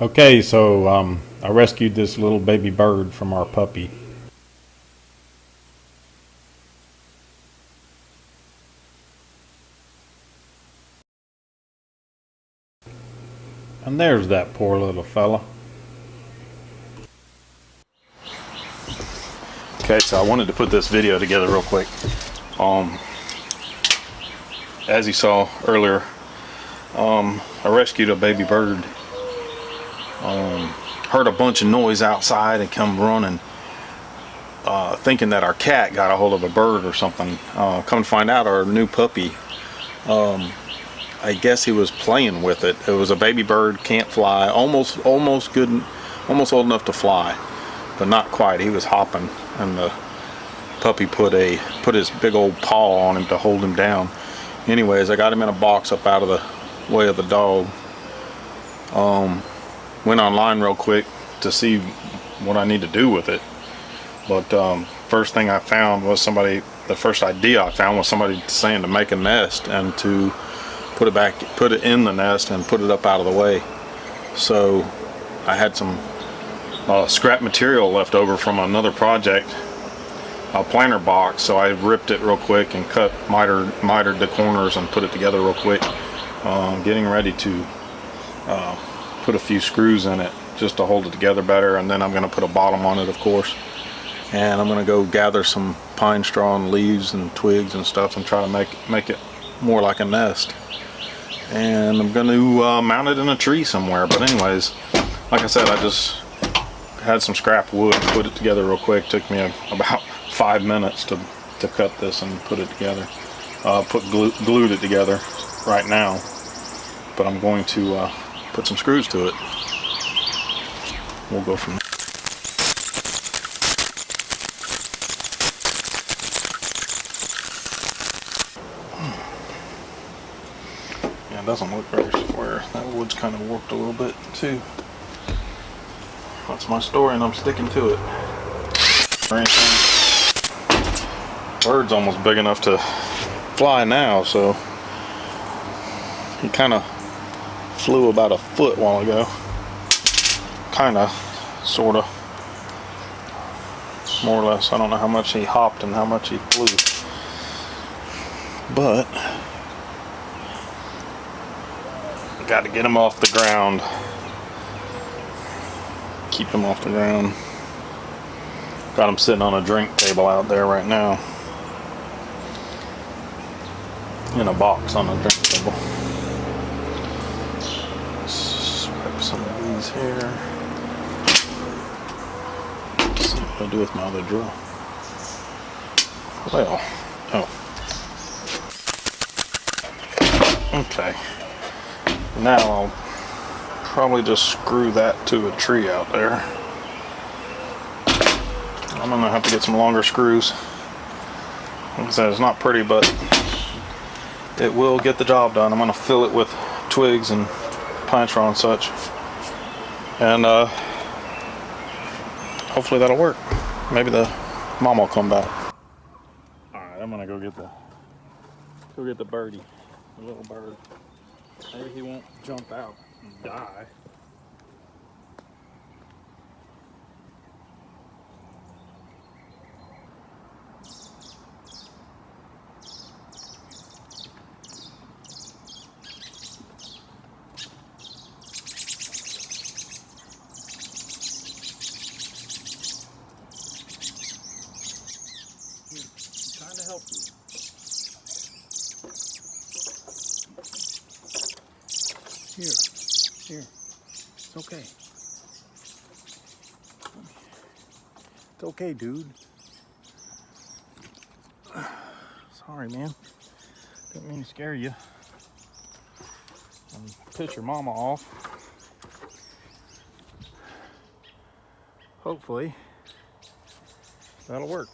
Okay, so I rescued this little baby bird from our puppy. And there's that poor little fella. Okay, so I wanted to put this video together real quick. As you saw earlier, I rescued a baby bird. Heard a bunch of noise outside and come running, thinking that our cat got a hold of a bird or something. Come to find out, our new puppy, I guess he was playing with it. It was a baby bird, can't fly, almost good, almost old enough to fly, but not quite. He was hopping, and the puppy put his big old paw on him to hold him down. Anyways, I got him in a box up out of the way of the dog. Went online real quick to see what I need to do with it, but first thing I found was the first idea I found was somebody saying to make a nest and to put it in the nest and put it up out of the way. So I had some scrap material left over from another project, a planter box, so I ripped it real quick and mitered the corners and put it together real quick. Getting ready to put a few screws in it just to hold it together better, and then I'm going to put a bottom on it, of course, and I'm going to go gather some pine straw and leaves and twigs and stuff and try to make it more like a nest. And I'm going to mount it in a tree somewhere. But anyways, like I said, I just had some scrap wood, put it together real quick. Took me about 5 minutes to cut this and put it together. Glued it together right now, but I'm going to put some screws to it. We'll go from there. Yeah, it doesn't look very square. That wood's kind of warped a little bit too. That's my story, and I'm sticking to it. Bird's almost big enough to fly now, so he kind of flew about a foot a while ago. Kinda, sorta, more or less. I don't know how much he hopped and how much he flew, but got to get him off the ground. Keep him off the ground. Got him sitting on a drink table out there right now, in a box on a drink table. Scrap some of these here. Let's see what I do with my other drill. Well, okay. Now I'll probably just screw that to a tree out there. I'm gonna have to get some longer screws. Like I said, it's not pretty, but it will get the job done. I'm gonna fill it with twigs and pine straw and such, and hopefully that'll work. Maybe the mom will come back. All right, I'm gonna go get the birdie, the little bird. Maybe he won't jump out and die. Here, I'm trying to help you. Here. It's okay. It's okay, dude. Sorry, man. Didn't mean to scare you. And piss your mama off. Hopefully, that'll work.